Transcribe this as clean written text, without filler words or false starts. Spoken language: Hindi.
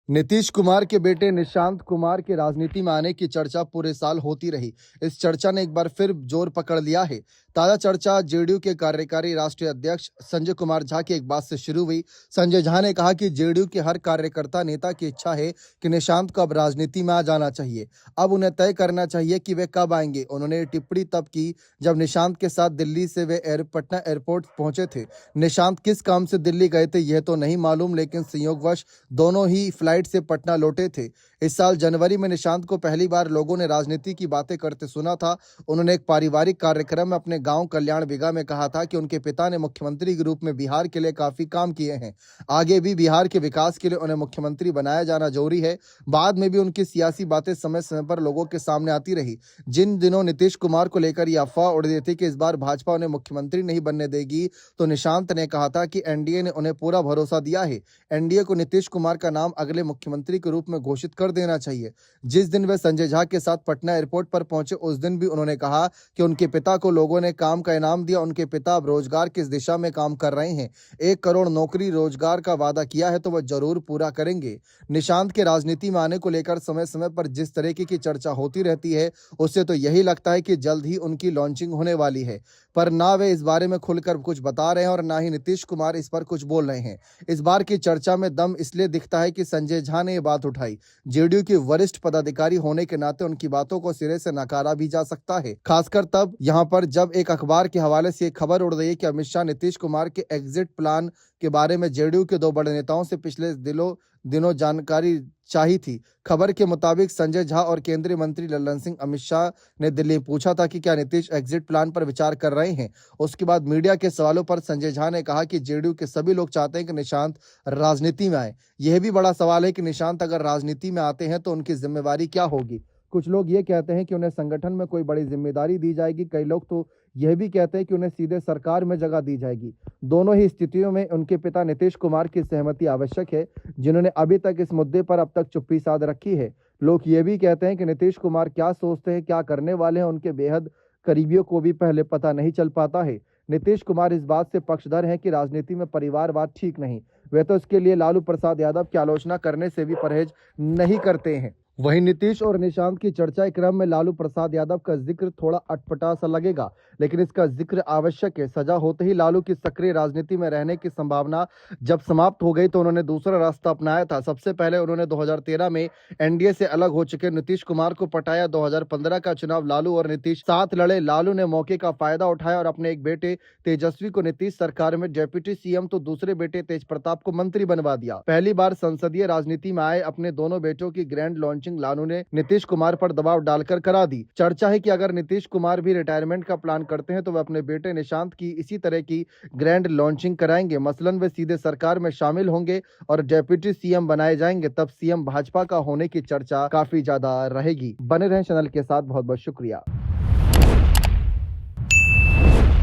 नीतीश कुमार के बेटे निशांत कुमार के राजनीति में आने की चर्चा पूरे साल होती रही। इस चर्चा ने एक बार फिर जोर पकड़ लिया है। ताजा चर्चा जेडीयू के कार्यकारी राष्ट्रीय अध्यक्ष संजय कुमार झा की एक बात से शुरू हुई। संजय झा ने कहा कि जेडीयू के हर कार्यकर्ता नेता की इच्छा है कि निशांत को अब राजनीति में आ जाना चाहिए। अब उन्हें तय करना चाहिए कि वे कब आएंगे। उन्होंने ये टिप्पणी तब की जब निशांत के साथ दिल्ली से वे पटना एयरपोर्ट पहुंचे थे। निशांत किस काम से दिल्ली गए थे यह तो नहीं मालूम, लेकिन संयोगवश दोनों ही फ्लाइट से पटना लौटे थे। इस साल जनवरी में निशांत को पहली बार लोगों ने राजनीति की बातें करते सुना था। उन्होंने एक पारिवारिक कार्यक्रम में अपने गांव कल्याण बिगा में कहा था कि उनके पिता ने मुख्यमंत्री के रूप में बिहार के लिए काफी काम किए हैं। आगे भी बिहार के विकास के लिए उन्हें मुख्यमंत्री बनाया जाना जरूरी है। बाद में भी उनकी सियासी बातें समय समय पर लोगों के सामने आती रही। जिन दिनों नीतीश कुमार को लेकर यह अफवाह उड़ रही थी कि इस बार भाजपा उन्हें मुख्यमंत्री नहीं बनने देगी, तो निशांत ने कहा था कि एनडीए ने उन्हें पूरा भरोसा दिया है। एनडीए को नीतीश कुमार का नाम अगले मुख्यमंत्री के रूप में घोषित कर देना चाहिए। जिस दिन वे संजय झा के साथ पटना एयरपोर्ट पर पहुंचे, उस दिन भी उन्होंने कहा कि उनके पिता को लोगों ने काम का इनाम दिया। उनके पिता अब रोजगार की इस दिशा में काम कर रहे हैं। 1 करोड़ नौकरी रोजगार का वादा किया है तो वह जरूर पूरा करेंगे। निशांत के राजनीति में आने को लेकर समय समय पर जिस तरीके की चर्चा होती रहती है, उससे तो यही लगता है कि जल्द ही उनकी लॉन्चिंग होने वाली है। पर ना वे इस बारे में खुलकर कुछ बता रहे हैं और ना ही नीतीश कुमार इस पर कुछ बोल रहे हैं। इस बार की चर्चा में दम इसलिए दिखता है कि संजय झा ने यह बात उठाई। जेडीयू के वरिष्ठ पदाधिकारी होने के नाते उनकी बातों को सिरे से नकारा भी जा सकता है, खासकर तब यहां पर जब एक अखबार के हवाले से खबर उड़ रही है कि अमित शाह नीतीश कुमार के एग्जिट प्लान के बारे में जेडीयू के 2 बड़े नेताओं से पिछले दिनों जानकारी चाही थी। खबर के मुताबिक संजय झा और केंद्रीय मंत्री लल्लन सिंह अमित शाह ने दिल्ली में पूछा था कि क्या नीतीश एग्जिट प्लान पर विचार कर रहे हैं। उसके बाद मीडिया के सवालों पर संजय झा ने कहा कि जेडीयू के सभी लोग चाहते हैं कि निशांत राजनीति में आए। यह भी बड़ा सवाल है कि निशांत अगर राजनीति में आते हैं तो उनकी जिम्मेवारी क्या होगी। कुछ लोग ये कहते हैं कि उन्हें संगठन में कोई बड़ी जिम्मेदारी दी जाएगी। कई लोग तो यह भी कहते हैं कि उन्हें सीधे सरकार में जगह दी जाएगी। दोनों ही स्थितियों में उनके पिता नीतीश कुमार की सहमति आवश्यक है, जिन्होंने अभी तक इस मुद्दे पर अब तक चुप्पी साध रखी है। लोग ये भी कहते हैं कि नीतीश कुमार क्या सोचते हैं, क्या करने वाले हैं, उनके बेहद करीबियों को भी पहले पता नहीं चल पाता है। नीतीश कुमार इस बात से पक्षधर हैं कि राजनीति में परिवारवाद ठीक नहीं। वे तो इसके लिए लालू प्रसाद यादव की आलोचना करने से भी परहेज नहीं करते हैं। वहीं नीतीश और निशांत की चर्चा के क्रम में लालू प्रसाद यादव का जिक्र थोड़ा अटपटा सा लगेगा, लेकिन इसका जिक्र आवश्यक है। सजा होते ही लालू की सक्रिय राजनीति में रहने की संभावना जब समाप्त हो गई तो उन्होंने दूसरा रास्ता अपनाया था। सबसे पहले उन्होंने 2013 में एनडीए से अलग हो चुके नीतीश कुमार को पटाया। 2015 का चुनाव लालू और नीतीश साथ लड़े। लालू ने मौके का फायदा उठाया और अपने एक बेटे तेजस्वी को नीतीश सरकार में डिप्टी सीएम तो दूसरे बेटे तेज प्रताप को मंत्री बनवा दिया। पहली बार संसदीय राजनीति में आए अपने दोनों बेटों की ग्रैंड लॉन्चिंग लालू ने नीतीश कुमार पर दबाव डालकर करा दी। चर्चा है कि अगर नीतीश कुमार भी रिटायरमेंट का प्लान करते हैं तो वे अपने बेटे निशांत की इसी तरह की ग्रैंड लॉन्चिंग कराएंगे। मसलन वे सीधे सरकार में शामिल होंगे और डिप्टी सीएम बनाए जाएंगे। तब सीएम भाजपा का होने की चर्चा काफी ज्यादा रहेगी। बने रहें चैनल के साथ। बहुत बहुत शुक्रिया।